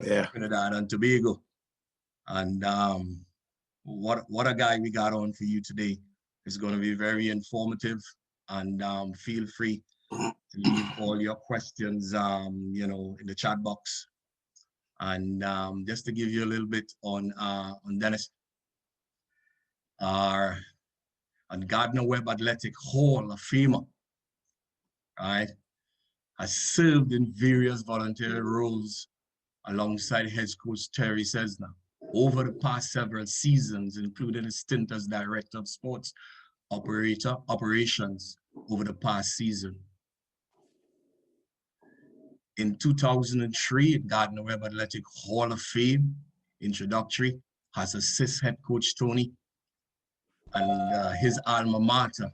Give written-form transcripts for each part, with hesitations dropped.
Yeah. Trinidad and Tobago. And what a guy we got on for you today. It's going to be very informative, and feel free to leave all your questions, in the chat box. And just to give you a little bit on Dennis, our and Gardner Webb Athletic Hall of Famer, right, has served in various volunteer roles alongside head coach Terry S.A.S.S.A over the past several seasons, including a stint as director of sports operations over the past season. In 2003, Gardner Webb Athletic Hall of Fame introductory has assist head coach Tony and his alma mater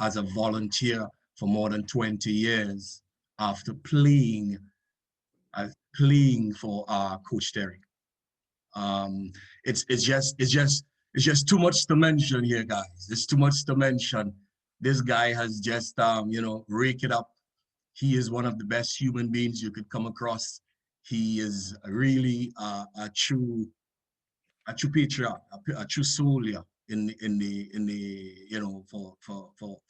as a volunteer for more than 20 years after playing for Coach Terry. It's just too much to mention here, guys. It's too much to mention. This guy has just rake it up. He is one of the best human beings you could come across. He is really a true patriot, a true soldier in the for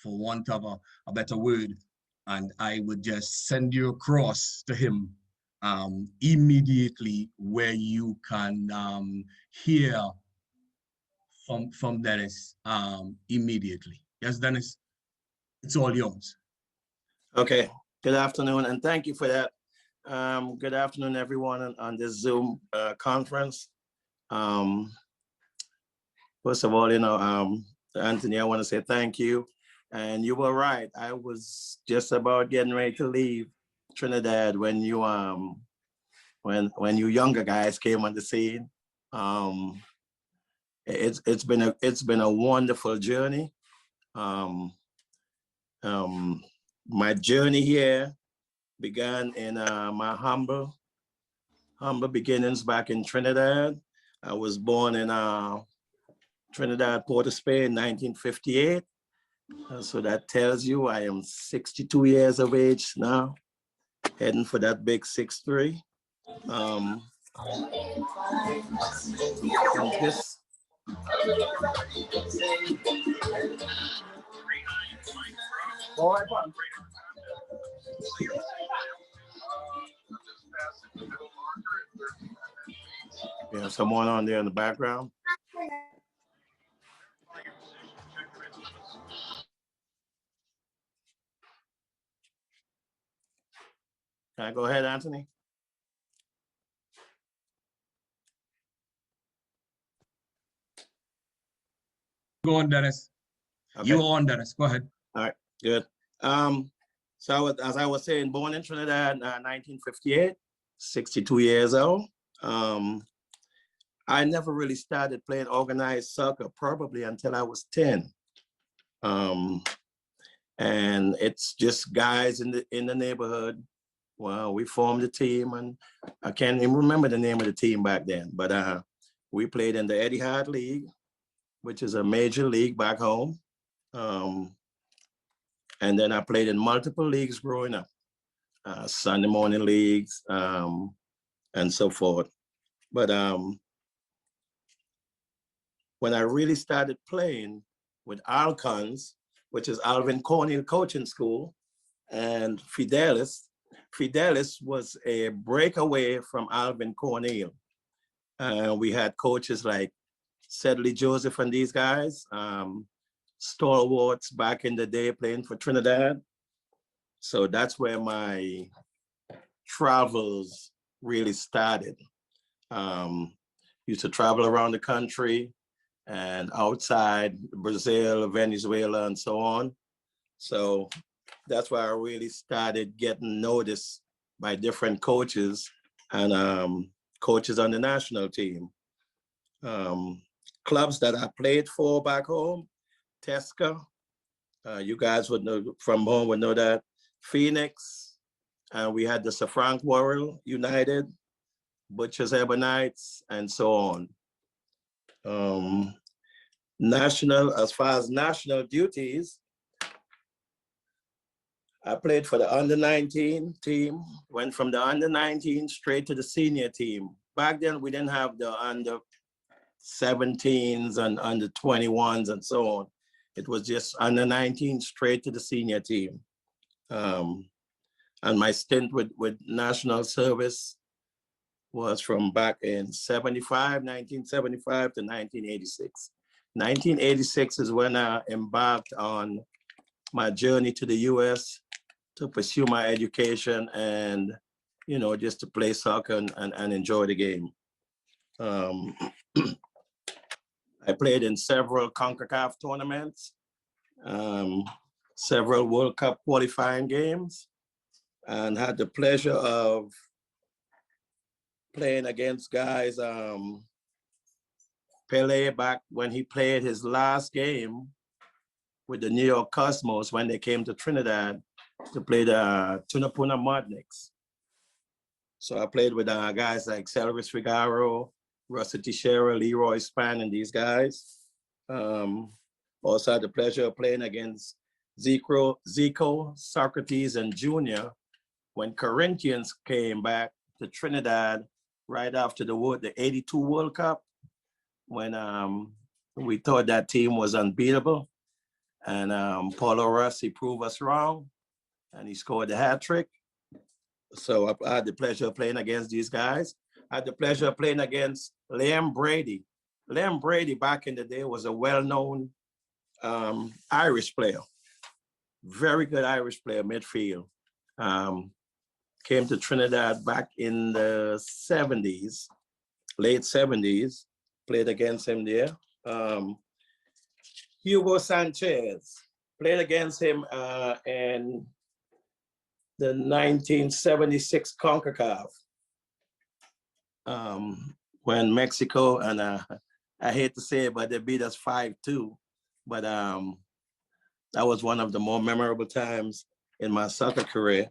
want of a better word. And I would just send you across to him immediately, where you can hear from Dennis immediately. Yes, Dennis, it's all yours. Okay. Good afternoon, and thank you for that. Good afternoon, everyone on this Zoom conference. First of all, Anthony, I want to say thank you. And you were right. I was just about getting ready to leave Trinidad when you when you younger guys came on the scene. It's been a wonderful journey. My journey here began in my humble beginnings back in Trinidad. I was born in Trinidad, Port of Spain, 1958. So that tells you I am 62 years of age now, heading for that big 6'3". This we have someone on there in the background. Can I go ahead, Anthony? Go on, Dennis. Okay. You on, Dennis. Go ahead. All right, good. So as I was saying, born in Trinidad, 1958, 62 years old. I never really started playing organized soccer probably until I was 10. And it's just guys in the neighborhood. Well, we formed a team, and I can't even remember the name of the team back then, but we played in the Eddie Hart League, which is a major league back home. And then I played in multiple leagues growing up, Sunday morning leagues, and so forth. But when I really started playing with Alcons, which is Alvin Cornell Coaching School, and Fidelis was a breakaway from Alvin Cornell. We had coaches like Sedley Joseph and these guys, stalwarts back in the day playing for Trinidad. So that's where my travels really started. Used to travel around the country and outside Brazil, Venezuela, and so on. So that's why I really started getting noticed by different coaches and coaches on the national team. Clubs that I played for back home, Tesca, you guys would know from home would know that, Phoenix, and we had the Sir Frank Worrell United, Butchers Ebonites, and so on. National, as far as national duties, I played for the under-19 team, went from the under-19 straight to the senior team. Back then, we didn't have the under-17s and under-21s and so on. It was just under-19 straight to the senior team. And my stint with National Service was from back in 1975 to 1986. 1986 is when I embarked on my journey to the US to pursue my education and, you know, just to play soccer and enjoy the game. I played in several CONCACAF tournaments, several World Cup qualifying games, and had the pleasure of playing against guys, Pele back when he played his last game with the New York Cosmos when they came to Trinidad to play the Tunapuna Modniks. So I played with guys like Celvis Figaro, Rusty Teixeira, Leroy Span, and these guys. Also had the pleasure of playing against Zico, Socrates, and Junior when Corinthians came back to Trinidad right after the 82 World Cup, when we thought that team was unbeatable. And Paulo Rossi proved us wrong, and he scored the hat trick. So I had the pleasure of playing against these guys. I had the pleasure of playing against Liam Brady. Liam Brady back in the day was a well-known Irish player, very good Irish player, midfield. Came to Trinidad back in the 70s, late 70s, played against him there. Hugo Sanchez, played against him in the 1976 CONCACAF when Mexico, and I hate to say it, but they beat us 5-2. But that was one of the more memorable times in my soccer career.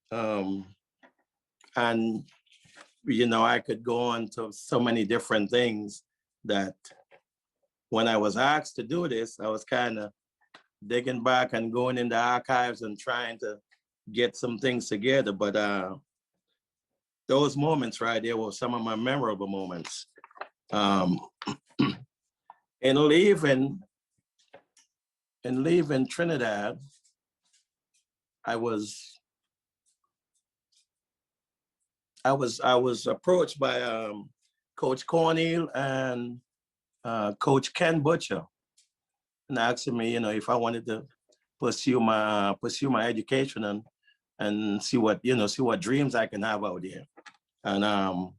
And, you know, I could go on to so many different things that when I was asked to do this, I was kind of digging back and going in the archives and trying to get some things together. But those moments right there were some of my memorable moments. In leaving Trinidad, I was approached by Coach Cornell and Coach Ken Butcher, and asking me, you know, if I wanted to pursue my education and see what dreams I can have out there. And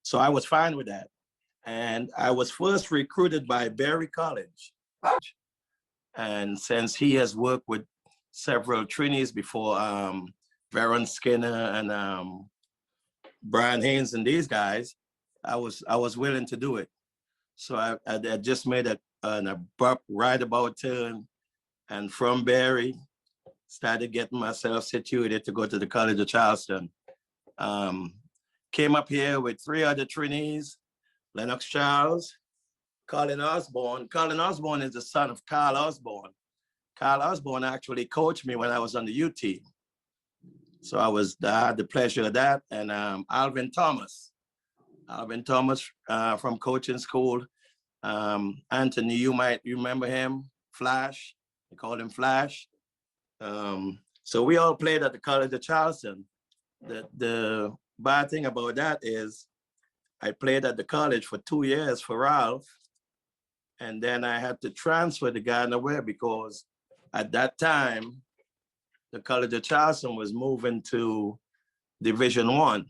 so I was fine with that. And I was first recruited by Berry College. And since he has worked with several trainees before, Veron Skinner and Brian Haynes and these guys, I was willing to do it. So I just made an abrupt right about turn, and from Berry, started getting myself situated to go to the College of Charleston. Came up here with 3 other trainees, Lennox Charles, Colin Osborne. Colin Osborne is the son of Carl Osborne. Carl Osborne actually coached me when I was on the U team. So I had the pleasure of that. And Alvin Thomas from coaching school. Anthony, you might remember him, Flash. They called him Flash. So we all played at the College of Charleston. The bad thing about that is I played at the college for 2 years for Ralph, and then I had to transfer to Gardner-Webb because at that time, the College of Charleston was moving to Division I,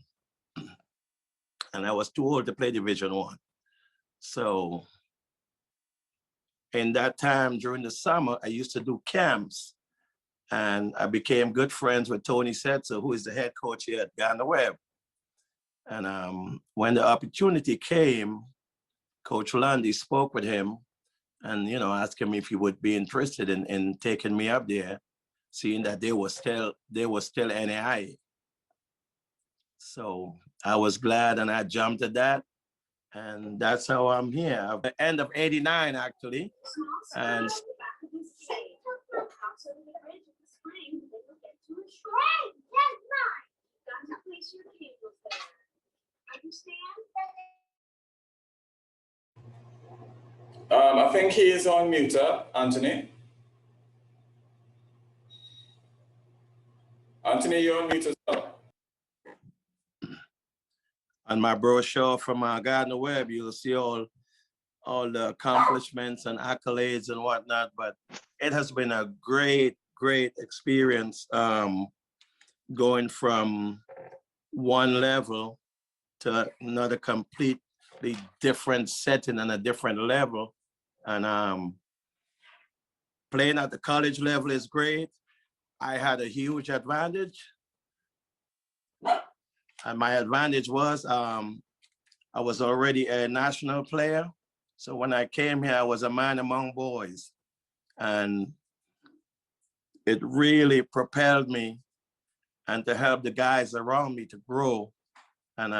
and I was too old to play Division I. So in that time during the summer, I used to do camps, and I became good friends with Tony S.A.S.S.A, who is the head coach here at Gardner-Webb. And when the opportunity came, Coach Landy spoke with him and, you know, asked him if he would be interested in taking me up there, seeing that they were still NAI. So I was glad and I jumped at that. And that's how I'm here. At the end of '89, actually. And I think he is on mute, Anthony. Anthony, you're on mute as well. On my brochure from Gardner Webb, you'll see all the accomplishments and accolades and whatnot, but it has been a great experience going from one level to another completely different setting and a different level. And playing at the college level is great. I had a huge advantage. And my advantage was I was already a national player. So when I came here, I was a man among boys. And it really propelled me and to help the guys around me to grow. And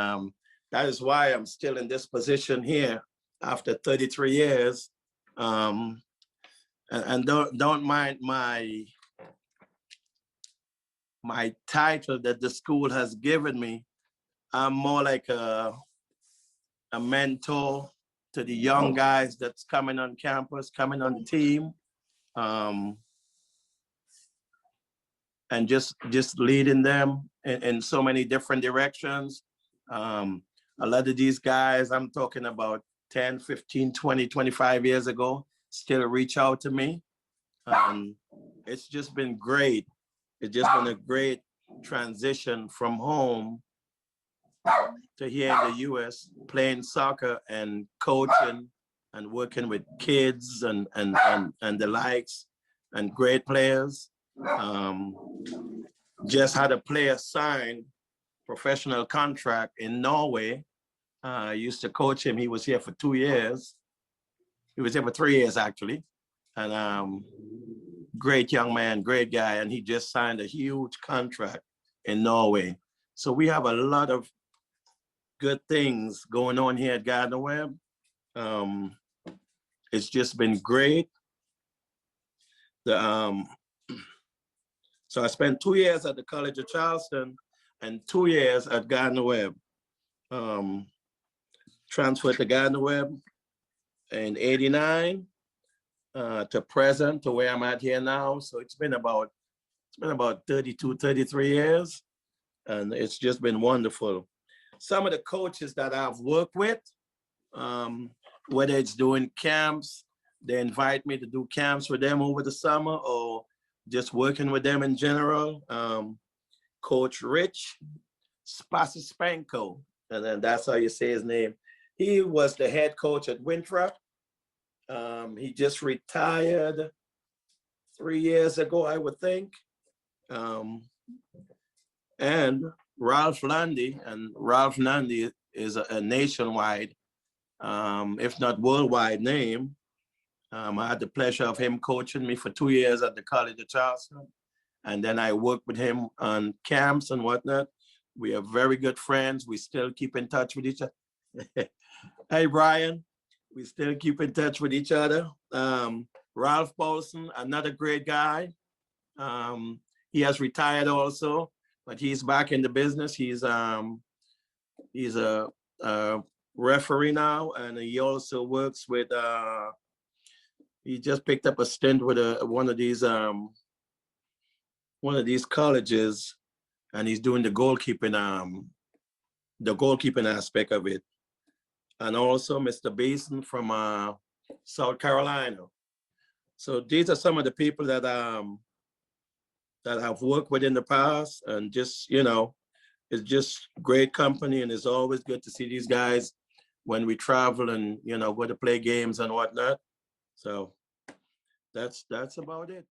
that is why I'm still in this position here after 33 years. And don't mind my title that the school has given me. I'm more like a mentor to the young guys that's coming on campus, coming on the team, and just leading them in so many different directions. A lot of these guys, I'm talking about 10, 15, 20, 25 years ago, still reach out to me. It's just been great. It's just been a great transition from home to here in the US, playing soccer and coaching and working with kids and the likes and great players. Just had a player sign professional contract in Norway. I used to coach him. He was here for 2 years. He was here for 3 years actually. And great young man, great guy. And he just signed a huge contract in Norway. So we have a lot of good things going on here at Gardner Webb. It's just been great. So I spent 2 years at the College of Charleston and 2 years at Gardner Webb. Transferred to Gardner Webb in '89 to present, to where I'm at here now. So it's been about 32, 33 years, and it's just been wonderful. Some of the coaches that I've worked with, whether it's doing camps, they invite me to do camps with them over the summer, or just working with them in general. Coach Rich S.A.S.S.A, and then that's how you say his name. He was the head coach at Winthrop. He just retired 3 years ago, I would think. And Ralph Landy, is a nationwide, if not worldwide name. I had the pleasure of him coaching me for 2 years at the College of Charleston. And then I worked with him on camps and whatnot. We are very good friends. We still keep in touch with each other. Hey, Brian, we still keep in touch with each other. Ralph Paulson, another great guy. He has retired also, but he's back in the business. He's a referee now, and he also works with, he just picked up a stint with one of these colleges, and he's doing the goalkeeping aspect of it. And also Mr. Basin from South Carolina. So these are some of the people that I've worked with in the past, and just, it's just great company, and it's always good to see these guys when we travel and, go to play games and whatnot. So that's about it.